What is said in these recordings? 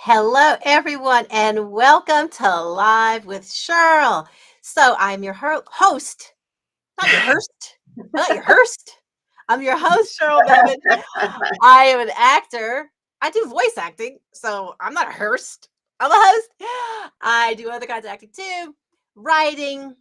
Hello, everyone, and welcome to Live with Sheryl. So, I'm your host, not your host, not your host. I'm your host, Sheryl Bevan. I am an actor. I do voice acting, so I'm not a host. I'm a host. I do other kinds of acting too, writing,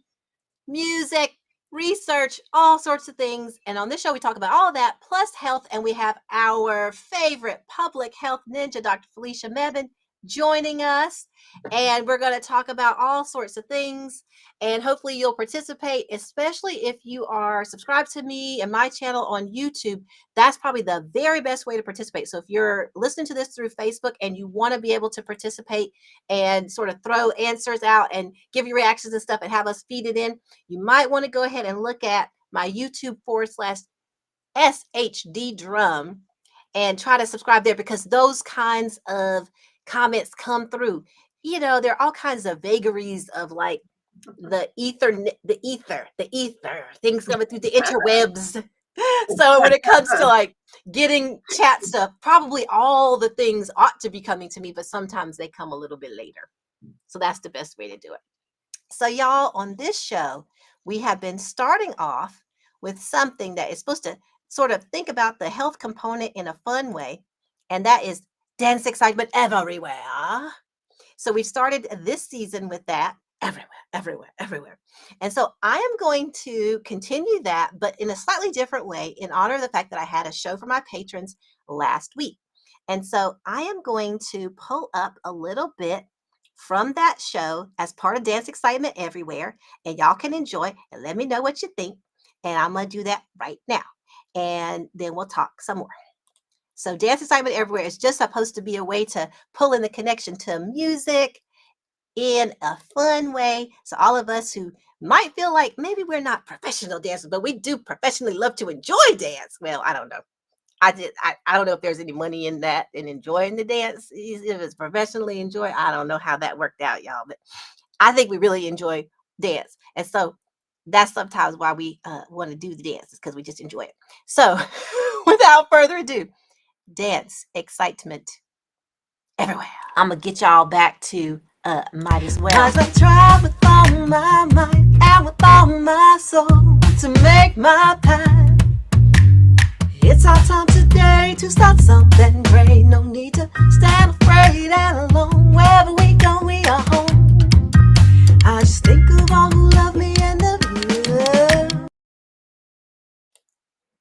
music, research, all sorts of things. And on this show, we talk about all of that plus health. And we have our favorite public health ninja, Dr. Felicia Mebane, joining us. And we're going to talk about all sorts of things. And hopefully, you'll participate, especially if you are subscribed to me and my channel on YouTube. That's probably the very best way to participate. So if you're listening to this through Facebook and you want to be able to participate and sort of throw answers out and give your reactions and stuff and have us feed it in, you might want to go ahead and look at my YouTube/SHD drum and try to subscribe there, because those kinds of comments come through. There are all kinds of vagaries of like the ether things coming through the interwebs. So when it comes to like getting chat stuff, probably all the things ought to be coming to me, but sometimes they come a little bit later. So that's the best way to do it. So, y'all, on this show, we have been starting off with something that is supposed to sort of think about the health component in a fun way, and that is dance excitement everywhere. So, we've started this season with that everywhere, everywhere, everywhere. And so, I am going to continue that, but in a slightly different way, in honor of the fact that I had a show for my patrons last week. And so, I am going to pull up a little bit from that show as part of Dance Excitement Everywhere, and y'all can enjoy and let me know what you think. And I'm going to do that right now. And then we'll talk some more. So, Dance Excitement Everywhere is just supposed to be a way to pull in the connection to music in a fun way. So, all of us who might feel like maybe we're not professional dancers, but we do professionally love to enjoy dance. Well, I don't know. I don't know if there's any money in that, in enjoying the dance. If it's professionally enjoy, I don't know how that worked out, y'all. But I think we really enjoy dance, and so that's sometimes why we want to do the dances, because we just enjoy it. So, without further ado, dance excitement everywhere. I'm gonna get y'all back to might as well. As I try with all my might and with all my soul to make my path. It's our time today to start something great. No need to stand afraid and alone. Wherever we go, we are home. I just think of all who love me and the.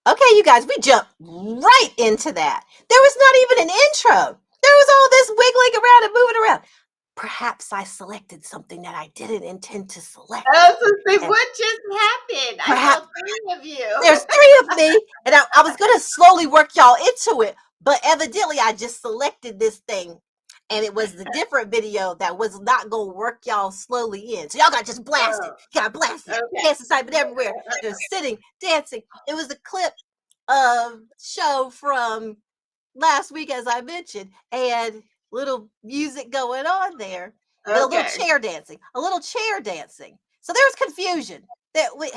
Okay, you guys, we jumped right into that. There was not even an intro. There was all this wiggling around and moving around. Perhaps I selected something that I didn't intend to select. Oh, so say, what just happened? I saw three of you. There's three of me, and I was going to slowly work y'all into it, but evidently I just selected this thing, and it was the different video that was not going to work y'all slowly in. So y'all got to just blast it. You got to blast it. Okay. Dance excitement everywhere. Just sitting, dancing. It was a clip of show from last week, as I mentioned, and little music going on there, but a little chair dancing, So there was confusion. It was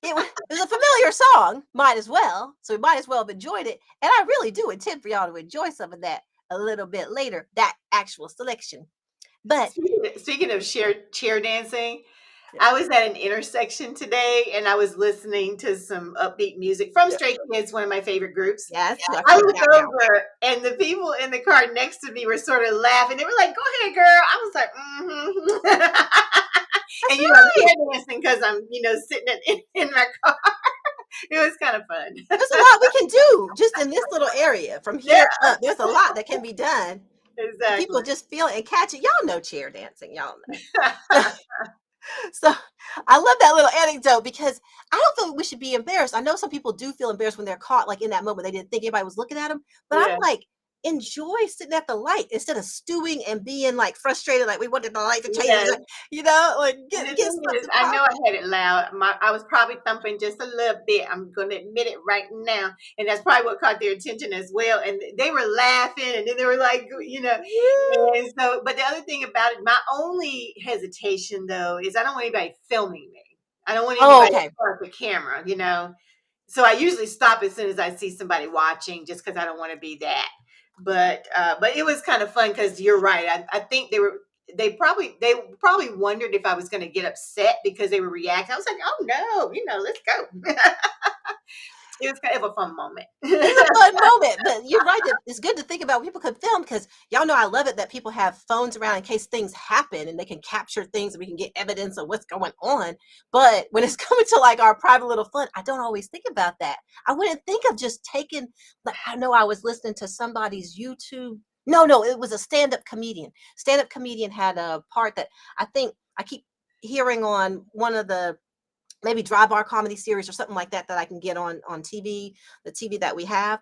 a familiar song, might as well. So we might as well have enjoyed it. And I really do intend for y'all to enjoy some of that a little bit later, that actual selection. But speaking of chair dancing, I was at an intersection today and I was listening to some upbeat music from Stray Kids, one of my favorite groups. Yes, I looked over and the people in the car next to me were sort of laughing. They were like, "Go ahead, girl." I was like, and I'm chair dancing because I'm, sitting in my car. It was kind of fun. There's a lot we can do just in this little area from here up. There's a lot that can be done. Exactly. People just feel it and catch it. Y'all know chair dancing. Y'all know. So I love that little anecdote, because I don't feel we should be embarrassed. I know some people do feel embarrassed when they're caught like in that moment. They didn't think anybody was looking at them. But I'm like, enjoy sitting at the light instead of stewing and being like frustrated, like we wanted the light to change. Yes. I know I had it loud. I was probably thumping just a little bit. I'm going to admit it right now. And that's probably what caught their attention as well. And they were laughing, and then they were like, And so, but the other thing about it, my only hesitation though, is I don't want anybody filming me. I don't want anybody to start the camera, So I usually stop as soon as I see somebody watching, just because I don't want to be that. but it was kind of fun because you're right. I think they probably wondered if I was going to get upset because they were reacting. I was like, oh no, let's go. It was kind of a fun moment. It's a fun moment, but you're right that it's good to think about when people can film because y'all know I love it that people have phones around in case things happen and they can capture things and we can get evidence of what's going on. But when it's coming to like our private little fun, I don't always think about that. I wouldn't think of just taking, like, I know I was listening to somebody's YouTube. No, it was a stand-up comedian. Stand-up comedian had a part that I think I keep hearing on one of the maybe dry bar comedy series or something like that that I can get on TV, the TV that we have.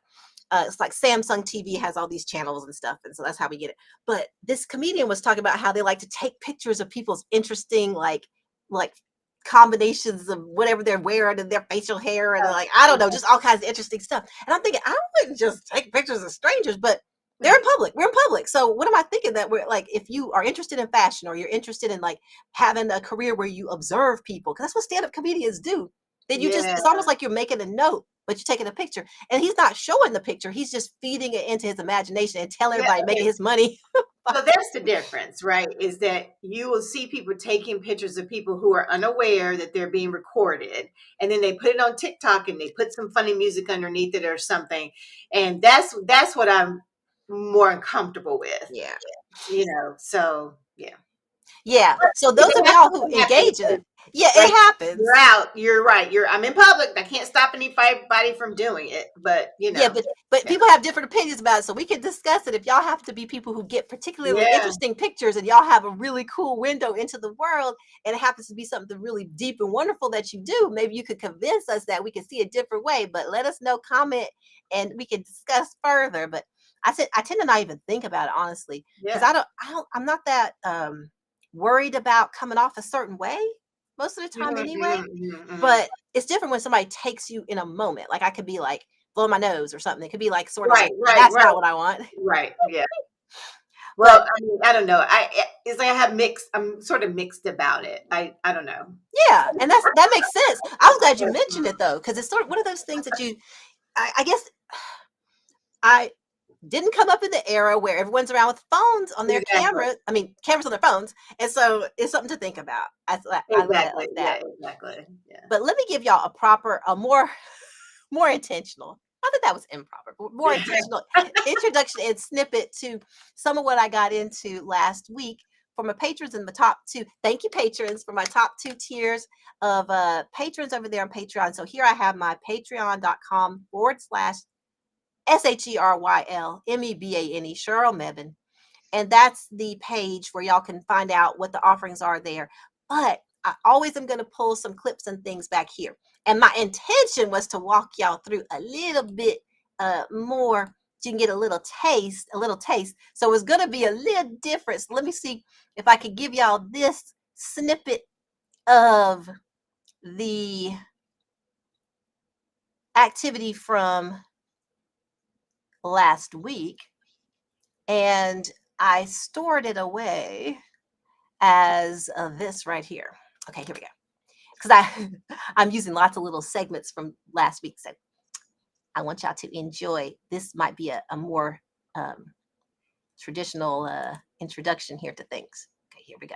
It's like Samsung TV has all these channels and stuff, and so that's how we get it. But this comedian was talking about how they like to take pictures of people's interesting like combinations of whatever they're wearing and their facial hair and like I don't know, just all kinds of interesting stuff. And I'm thinking I wouldn't just take pictures of strangers, but they're in public. We're in public. So what am I thinking that we're like, if you are interested in fashion or you're interested in like having a career where you observe people, because that's what stand-up comedians do. Then you just, Yeah, it's almost like you're making a note, but you're taking a picture. And he's not showing the picture. He's just feeding it into his imagination and telling yeah. everybody Okay. making his money. So that's the difference, right? Is that you will see people taking pictures of people who are unaware that they're being recorded, and then they put it on TikTok and they put some funny music underneath it or something, and that's what I'm more uncomfortable with, Yeah. So yeah. Yeah. So If those it of y'all who happens, it happens, engage in but it, yeah, it right, happens. you're out. You're right. I'm in public. I can't stop anybody from doing it, but Yeah, but yeah, people have different opinions about it, so we can discuss it. If y'all have to be people who get particularly yeah, interesting pictures and y'all have a really cool window into the world, and it happens to be something really deep and wonderful that you do, maybe you could convince us that we can see a different way. But let us know, comment, and we can discuss further. But I tend to not even think about it honestly, because yeah. I'm not that worried about coming off a certain way most of the time Mhm, anyway. mhm, mhm, mhm. But it's different when somebody takes you in a moment. Like I could be like blow my nose or something. It could be like sort of Right, like right, that's right, not what I want. right. Yeah. Well, But I mean, I don't know. It's like I have mixed. I'm sort of mixed about it. I don't know. yeah, and that makes sense. I was glad you mentioned it though, because it's sort of one of those things that I guess I didn't come up in the era where everyone's around with phones on their Exactly. camera. I mean, cameras on their phones, and so it's something to think about. I look at it Exactly. like Yeah. that. Exactly. Yeah. But let me give y'all a more intentional. Not that that was improper, but more intentional introduction and snippet to some of what I got into last week for my patrons in the top two. Thank you, patrons, for my top two tiers of patrons over there on Patreon. So here I have my patreon.com/SHERYLMEBANE, Cheryl Mebane. And that's the page where y'all can find out what the offerings are there. But I always am going to pull some clips and things back here. And my intention was to walk y'all through a little bit more so you can get a little taste. So it's going to be a little different. So let me see if I could give y'all this snippet of the activity from last week. And I stored it away as this right here. Okay, here we go. Because I'm using lots of little segments from last week, so I want y'all to enjoy. This might be a more traditional introduction here to things. Okay, here we go.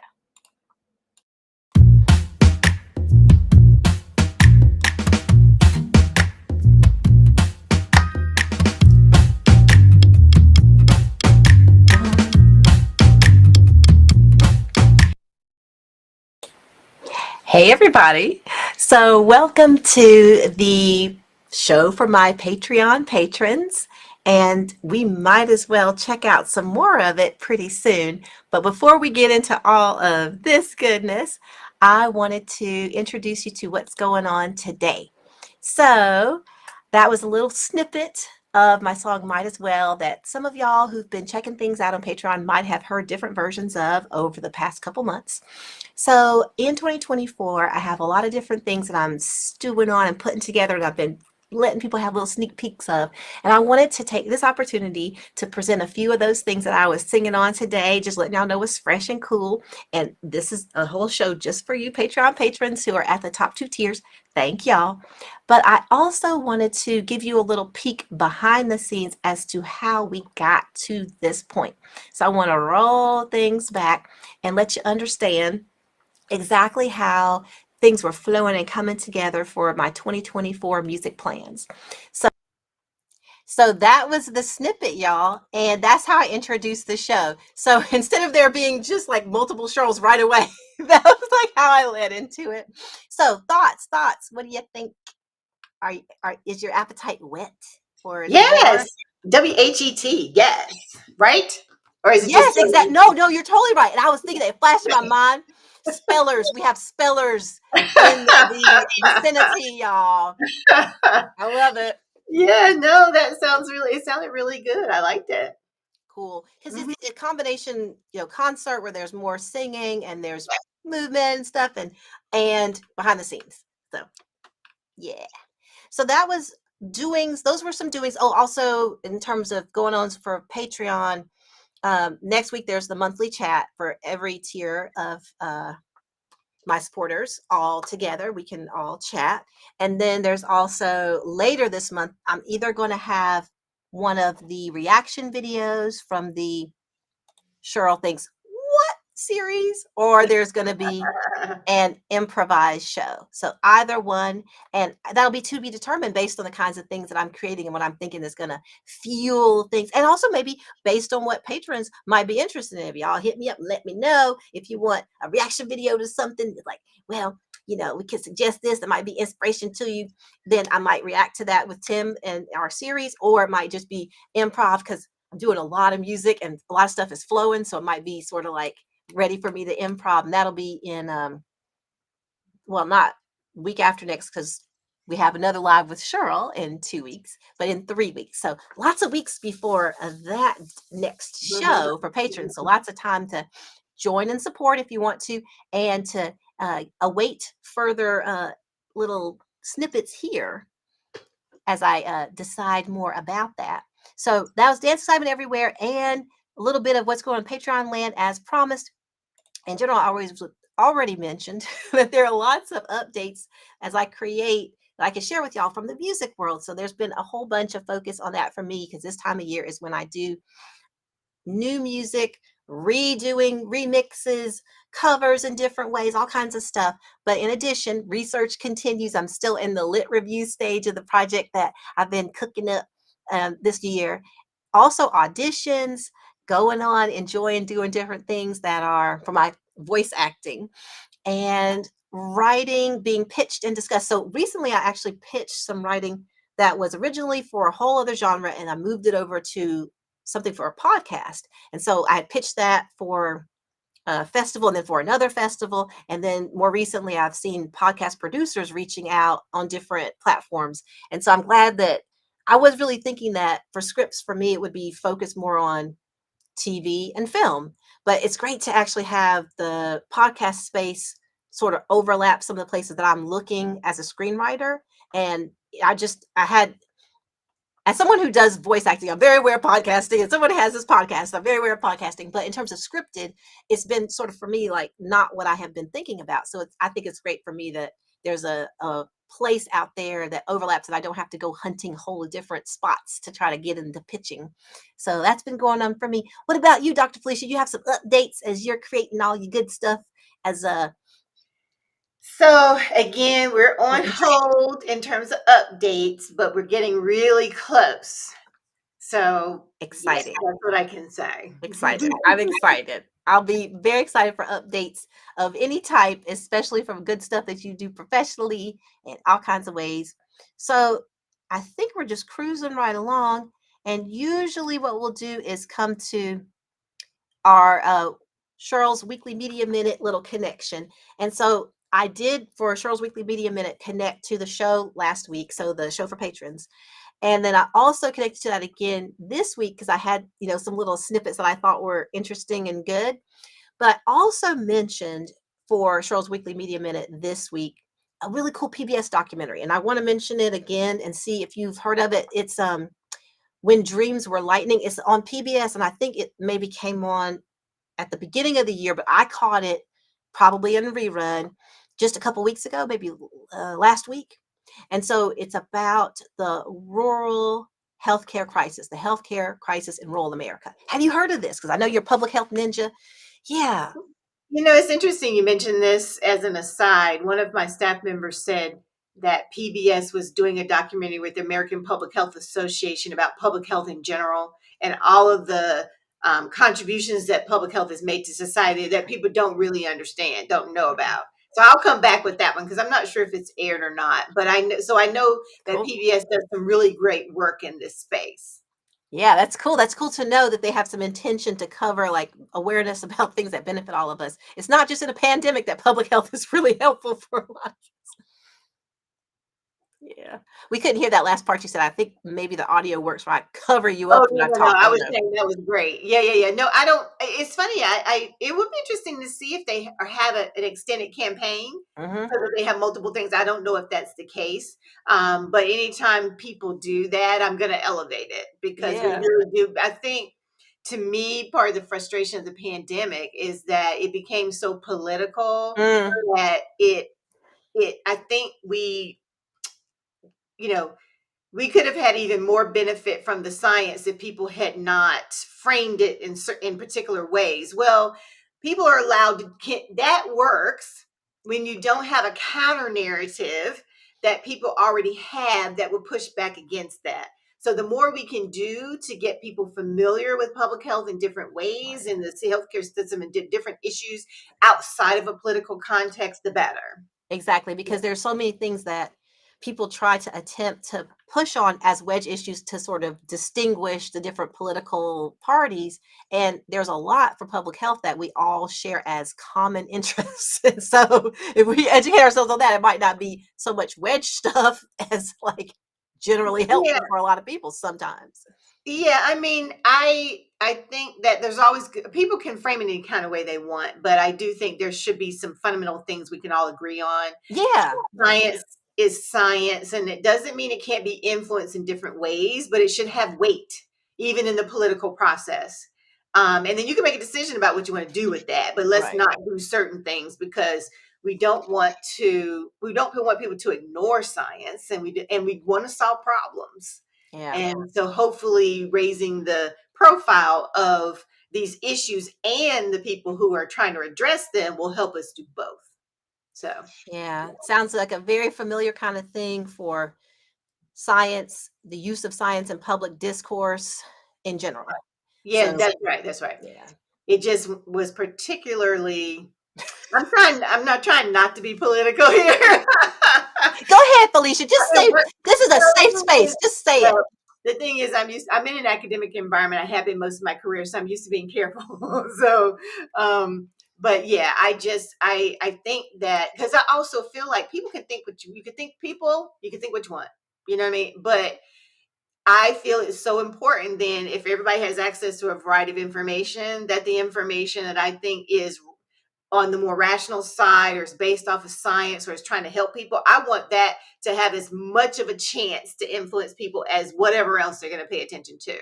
Hey, everybody. So, welcome to the show for my Patreon patrons. And we might as well check out some more of it pretty soon. But before we get into all of this goodness, I wanted to introduce you to what's going on today. So, that was a little snippet of my song Might As Well that some of y'all who've been checking things out on Patreon might have heard different versions of over the past couple months. So in 2024, I have a lot of different things that I'm stewing on and putting together, and I've been letting people have little sneak peeks of. And I wanted to take this opportunity to present a few of those things that I was singing on today, just letting y'all know it's fresh and cool. And this is a whole show just for you Patreon patrons who are at the top 2 tiers. Thank y'all. But I also wanted to give you a little peek behind the scenes as to how we got to this point. So I want to roll things back and let you understand exactly how things were flowing and coming together for my 2024 music plans. So so that was the snippet, y'all, and that's how I introduced the show. So instead of there being just like multiple shows right away, that was like how I led into it. So thoughts. What do you think? Is your appetite wet, or is Yes. more? WHET. Yes. Right? Or is it just Yes, exactly. No, you're totally right. And I was thinking that it flashed in my mind. Spellers, we have spellers in the vicinity, y'all. I love it. Yeah, no, that sounds really, it sounded really good. I liked it. Cool. Because Mhm. it's a combination, concert where there's more singing and there's movement and stuff and behind the scenes. So yeah. So that was doings. Those were some doings. Oh, also in terms of going on for Patreon, next week there's the monthly chat for every tier of my supporters all together. We can all chat. And then there's also later this month, I'm either going to have one of the reaction videos from the Sheryl Thinks What series, or there's going to be an improvised show. So either one, and that'll be to be determined based on the kinds of things that I'm creating and what I'm thinking is going to fuel things. And also maybe based on what patrons might be interested in. If y'all hit me up and let me know if you want a reaction video to something like, well, we can suggest this that might be inspiration to you. Then I might react to that with Tim and our series, or it might just be improv because I'm doing a lot of music and a lot of stuff is flowing. So it might be sort of like ready for me to improv. And that'll be in well, not week after next because we have another live with Sheryl in 2 weeks, but in 3 weeks. So lots of weeks before that next show for patrons. So lots of time to join and support if you want to, and to await further little snippets here as I decide more about that. So that was Dance Excitement Everywhere and a little bit of what's going on Patreon land as promised. In general, I already mentioned that there are lots of updates as I create that I can share with y'all from the music world. So there's been a whole bunch of focus on that for me because this time of year is when I do new music, redoing remixes, covers in different ways, all kinds of stuff. But in addition, research continues. I'm still in the lit review stage of the project that I've been cooking up this year. Also, auditions, going on, enjoying doing different things that are for my voice acting and writing being pitched and discussed. So recently, I actually pitched some writing that was originally for a whole other genre, and I moved it over to something for a podcast. And so I pitched that for a festival and then for another festival. And then more recently, I've seen podcast producers reaching out on different platforms. And so I'm glad that I was really thinking that for scripts, for me, it would be focused more on TV and film. But it's great to actually have the podcast space sort of overlap some of the places that I'm looking as a screenwriter. And I had, as someone who does voice acting, I'm very aware of podcasting, and someone who has this podcast, I'm very aware of podcasting. But in terms of scripted, it's been sort of for me like not what I have been thinking about. So I think it's great for me that there's a place out there that overlaps, and I don't have to go hunting whole different spots to try to get into pitching. So that's been going on for me. What about you, Dr. Felicia? You have some updates as you're creating all your good stuff as a So again, we're on in training. hold in terms of updates, but we're getting really close. So yes, Exciting. that's what I can say. Excited. I'm excited. I'll be very excited for updates of any type, especially from good stuff that you do professionally in all kinds of ways. So I think we're just cruising right along. And usually, what we'll do is come to our Cheryl's Weekly Media Minute little connection. And so I did for Cheryl's Weekly Media Minute connect to the show last week. So the show for patrons. And then I also connected to that again this week because I had, some little snippets that I thought were interesting and good. But I also mentioned for Cheryl's Weekly Media Minute this week a really cool PBS documentary, and I want to mention it again and see if you've heard of it. It's When Dreams Were Lightning. It's on PBS, and I think it maybe came on at the beginning of the year, but I caught it probably in a rerun just a couple weeks ago, maybe last week. And so it's about the rural the healthcare crisis in rural America. Have you heard of this? Because I know you're a public health ninja. Yeah. It's interesting you mentioned this as an aside. One of my staff members said that PBS was doing a documentary with the American Public Health Association about public health in general and all of the contributions that public health has made to society that people don't really understand, don't know about. So I'll come back with that one because I'm not sure if it's aired or not. But I know that Cool. PBS does some really great work in this space. Yeah, that's cool. That's cool to know that they have some intention to cover like awareness about things that benefit all of us. It's not just in a pandemic that public health is really helpful for a lot. Yeah. We couldn't hear that last part you said. I think maybe the audio works where I cover you Oh, up when no, I no, no, talk. I I don't was know. saying that was great. Yeah, yeah, yeah. No, I don't it's funny, it would be interesting to see if they have an extended campaign Mhm. so that they have multiple things. I don't know if that's the case, but anytime people do that, I'm gonna elevate it because we Yeah. really do. I think, to me, part of the frustration of the pandemic is that it became so political Mm, that I think you know, we could have had even more benefit from the science if people had not framed it in particular ways. Well, people are allowed to that works when you don't have a counter narrative that people already have that would push back against that. So the more we can do to get people familiar with public health in different ways right. and the healthcare system and different issues outside of a political context, the better. Exactly, because there's so many things that people try to attempt to push on as wedge issues to sort of distinguish the different political parties. And there's a lot for public health that we all share as common interests. And so if we educate ourselves on that, it might not be so much wedge stuff as like generally Yeah, helpful for a lot of people sometimes. yeah, I mean, I think that there's always people can frame it any kind of way they want, but I do think there should be some fundamental things we can all agree on. Yeah. Yeah. Science is science, and it doesn't mean it can't be influenced in different ways, but it should have weight, even in the political process. And then you can make a decision about what you want to do with that, but let's Right. not do certain things because we don't want people to ignore science, and we want to solve problems. Yeah. And so hopefully raising the profile of these issues and the people who are trying to address them will help us do both. So, Yeah. Sounds like a very familiar kind of thing for science, the use of science in public discourse in general. yeah, So, that's right. That's right. yeah. It just was particularly I'm not trying not to be political here. Go ahead, Felicia. Just say this is a safe space. Just say it. Well, the thing is, I'm in an academic environment. I have been most of my career, so I'm used to being careful. So, but yeah, I think that because I also feel like people can think what you can think people, you can think what you want. You know what I mean? But I feel it's so important then if everybody has access to a variety of information, that the information that I think is on the more rational side or is based off of science or is trying to help people, I want that to have as much of a chance to influence people as whatever else they're going to pay attention to.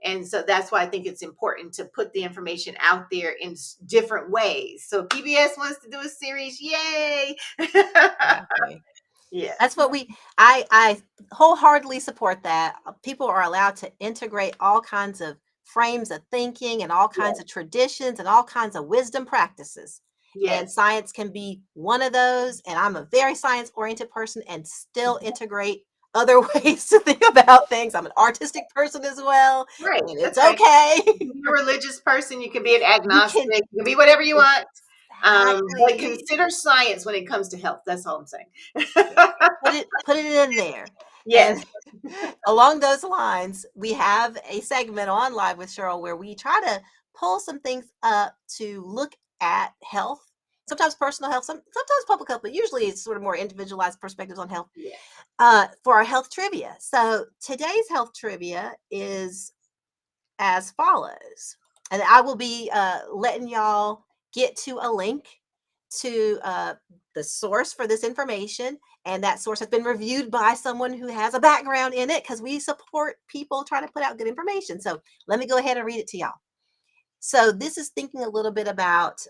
And so that's why I think it's important to put the information out there in different ways. So PBS wants to do a series, yay. Exactly. Yeah. That's what I wholeheartedly support that. People are allowed to integrate all kinds of frames of thinking and all kinds Yes. of traditions and all kinds of wisdom practices. And Yes. science can be one of those. And I'm a very science oriented person and still integrate other ways to think about things. I'm an artistic person as well, Right. and That's it's right. You okay. can be a religious person, you can be an You agnostic, can you can be whatever you want. But exactly. consider science when it comes to health. That's all I'm saying. Yeah. Put it in there. Yes. And along those lines, we have a segment on Live with Sheryl where we try to pull some things up to look at health, sometimes personal health, sometimes public health, but usually it's sort of more individualized perspectives on health Yeah. for our health trivia. So today's health trivia is as follows. And I will be letting y'all get to a link to the source for this information, and that source has been reviewed by someone who has a background in it, because we support people trying to put out good information. So let me go ahead and read it to y'all. So this is thinking a little bit about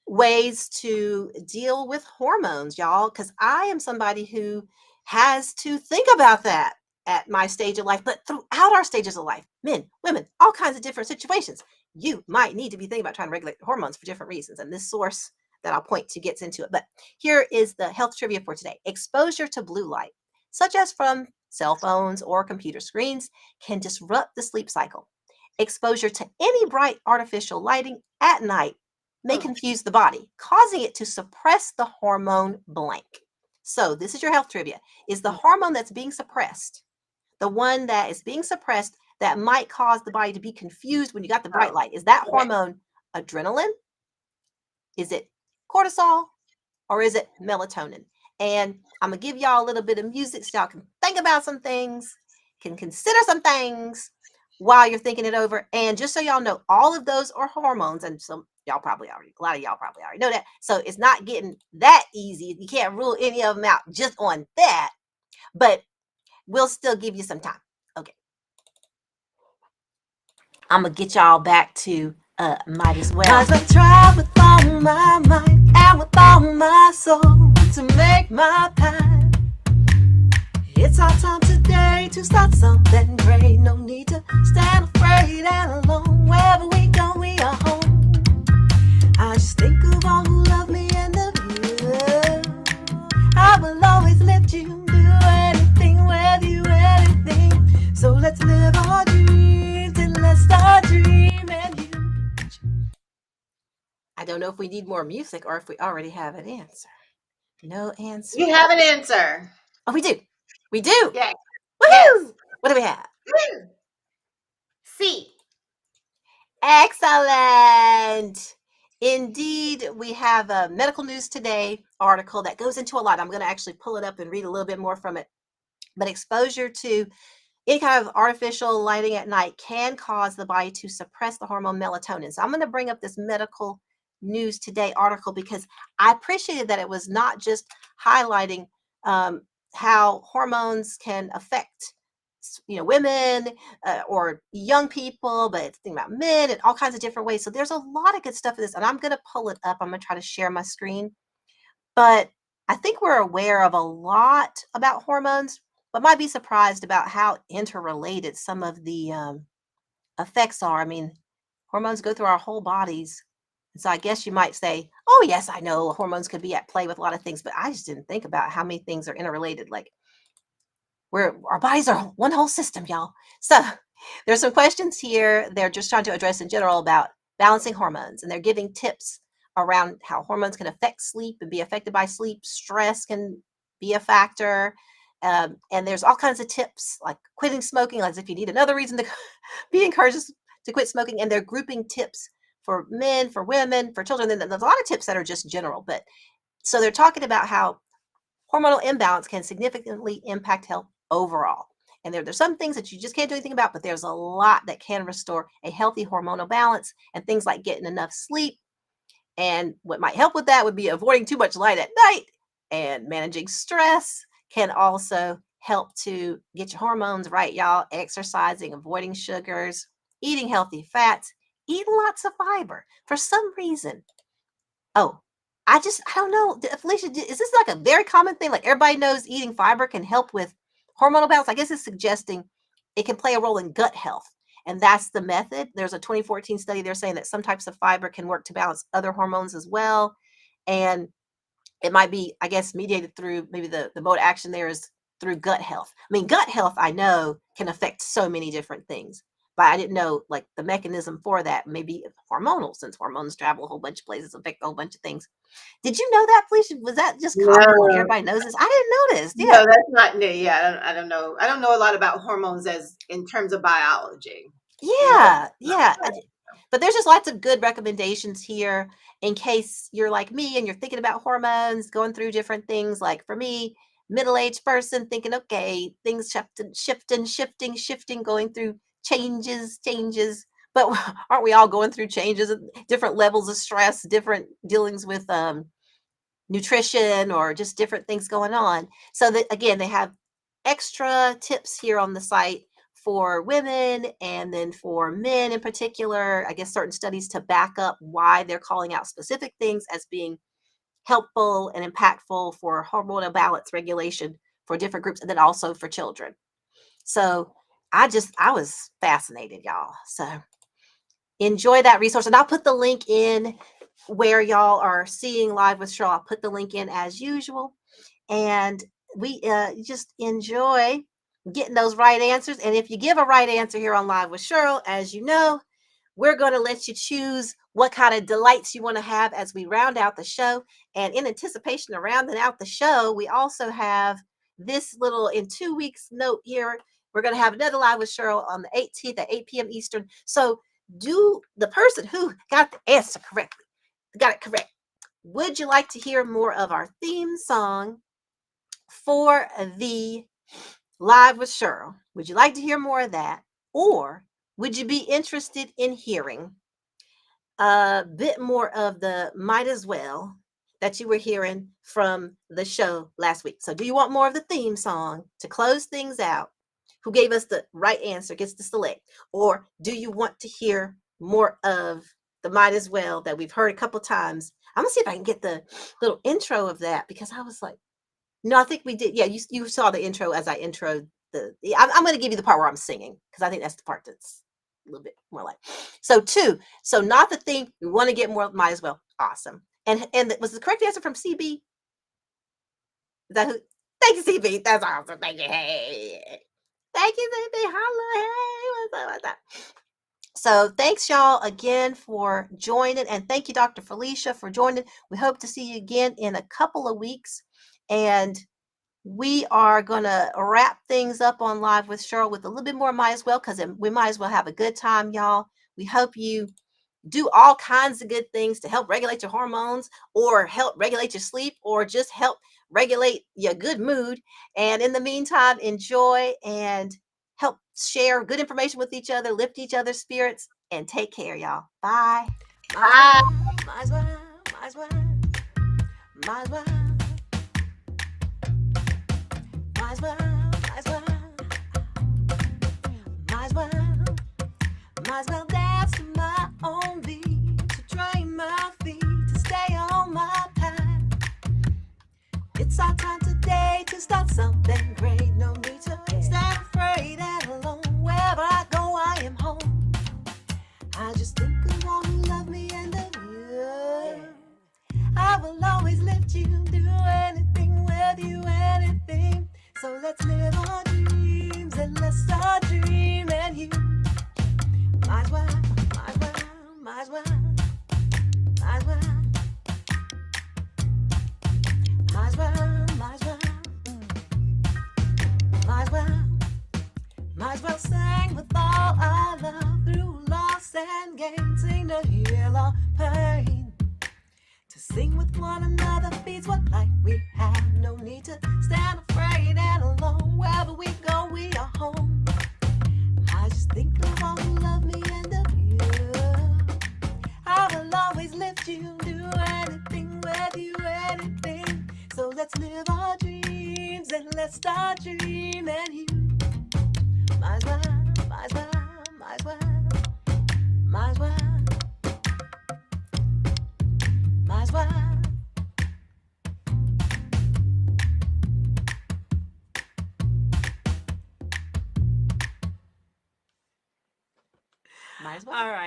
ways to deal with hormones, y'all, because I am somebody who has to think about that at my stage of life, but throughout our stages of life, men, women, all kinds of different situations, you might need to be thinking about trying to regulate hormones for different reasons. And this source that I'll point to gets into it. But here is the health trivia for today. Exposure to blue light, such as from cell phones or computer screens, can disrupt the sleep cycle. Exposure to any bright artificial lighting at night may Mm. confuse the body, causing it to suppress the hormone blank. So, this is your health trivia. Is the Mm. hormone that's being suppressed, the one that is being suppressed that might cause the body to be confused when you got the bright Oh, light, is that okay. hormone adrenaline? Is it cortisol? Or is it melatonin? And I'm going to give y'all a little bit of music so y'all can think about some things, can consider some things while you're thinking it over. And just so y'all know, all of those are hormones. And some y'all probably already, a lot of y'all probably already know that. So it's not getting that easy. You can't rule any of them out just on that, but we'll still give you some time. Okay. I'm going to get y'all back to Might As Well. Might as well try with all my might and with all my soul to make my path. It's our time today to start something great. No need to stand afraid and alone. Wherever we go, we are home. I just think of all who love me and love you. I will always lift you, do anything with you, anything. So let's live our dreams and let's start dreaming huge. I don't know if we need more music or if we already have an answer. No answer. You have an answer. Oh, we do. We do. Yes. Yes. Woohoo! What do we have? C. Excellent. Indeed, we have a Medical News Today article that goes into a lot. I'm going to actually pull it up and read a little bit more from it. But exposure to any kind of artificial lighting at night can cause the body to suppress the hormone melatonin. So I'm going to bring up this Medical News Today article because I appreciated that it was not just highlighting how hormones can affect women or young people, but it's thinking about men and all kinds of different ways. So there's a lot of good stuff in this, and I'm going to pull it up. I'm going to try to share my screen, but I think we're aware of a lot about hormones, but might be surprised about how interrelated some of the effects are. I mean, hormones go through our whole bodies. And so I guess you might say, oh, yes, I know hormones could be at play with a lot of things, but I just didn't think about how many things are interrelated. Like our bodies are one whole system, y'all. So there's some questions here. They're just trying to address in general about balancing hormones, and they're giving tips around how hormones can affect sleep and be affected by sleep. Stress can be a factor. And there's all kinds of tips like quitting smoking, like if you need another reason to be encouraged to quit smoking. And they're grouping tips for men, for women, for children. And there's a lot of tips that are just general. But so they're talking about how hormonal imbalance can significantly impact health overall. And there's some things that you just can't do anything about, but there's a lot that can restore a healthy hormonal balance, and things like getting enough sleep. And what might help with that would be avoiding too much light at night, and managing stress can also help to get your hormones right, y'all. Exercising, avoiding sugars, eating healthy fats, eating lots of fiber. For some reason, oh, I don't know. Felicia, is this like a very common thing? Like everybody knows eating fiber can help with hormonal balance. I guess it's suggesting it can play a role in gut health. And that's the method. There's a 2014 study. They're saying that some types of fiber can work to balance other hormones as well. And it might be, I guess, mediated through maybe the mode of action there is through gut health. I mean, gut health, I know, can affect so many different things, but I didn't know like the mechanism for that. Maybe hormonal, since hormones travel a whole bunch of places, affect a whole bunch of things. Did you know that, Felicia? Was that just common? Like No. everybody knows this? I didn't notice. No, Yeah. that's not new. Yeah, I don't know. I don't know a lot about hormones as in terms of biology. No. Yeah. But there's just lots of good recommendations here in case you're like me and you're thinking about hormones, going through different things. Like for me, middle-aged person thinking, okay, things shifting, going through changes. But aren't we all going through changes, different levels of stress, different dealings with nutrition, or just different things going on? So that again, they have extra tips here on the site for women and then for men in particular. I guess certain studies to back up why they're calling out specific things as being helpful and impactful for hormonal balance regulation for different groups, and then also for children. So I was fascinated, y'all. So enjoy that resource. And I'll put the link in where y'all are seeing Live with Sheryl. I'll put the link in as usual. And we just enjoy getting those right answers. And if you give a right answer here on Live with Sheryl, as you know, we're going to let you choose what kind of delights you want to have as we round out the show. And in anticipation of rounding out the show, we also have this little in 2 weeks note here. We're going to have another Live with Sheryl on the 18th at 8 p.m. Eastern. So do the person who got the answer correctly, got it correct. Would you like to hear more of our theme song for the Live with Sheryl? Would you like to hear more of that? Or would you be interested in hearing a bit more of the might as well that you were hearing from the show last week? So do you want more of the theme song to close things out? Who gave us the right answer gets to select. Or do you want to hear more of the might as well that we've heard a couple times? I'm gonna see if I can get the little intro of that, because I was like, no, I think we did. Yeah, you saw the intro as I introed the. I'm going to give you the part where I'm singing, because I think that's the part that's a little bit more like. So two. So not the thing. We want to get more. Might as well. Awesome. And was the correct answer from CB? Is that who? Thank you, CB. That's awesome. Thank you. Hey. Thank you, CB. Holla. Hey. What's up? So thanks y'all again for joining, and thank you, Dr. Felicia, for joining. We hope to see you again in a couple of weeks, and we are going to wrap things up on Live with Sheryl with a little bit more might as well, because we might as well have a good time, y'all. We hope you do all kinds of good things to help regulate your hormones, or help regulate your sleep, or just help regulate your good mood. And in the meantime, enjoy and help share good information with each other, lift each other's spirits, and take care, y'all. Bye. Bye. Might as well, might as well, might as well, might as well, might as well, might as well, might as well dance to my own beat, to train my feet, to stay on my path. It's our time today to start something great. No need to stand afraid and alone. Wherever I go, I am home. I just think of all who love me and of you. I will always lift you, do anything with you, anything. So let's live our dreams and let's start dreaming you. Might as well, might as well, might as well, might as well, might as well, might as well, might as well, might as well sing with all our love through loss and gain, sing to heal our pain. To sing with one another feeds what life we have. No need to stand afraid and alone. Wherever we go, we are home. I just think of all who love me and of you. I will always lift you, do anything with you, anything. So let's live our dreams and let's start dreaming you. Might as well, might as well, might as well, might as well, might as well. Might as well. All right.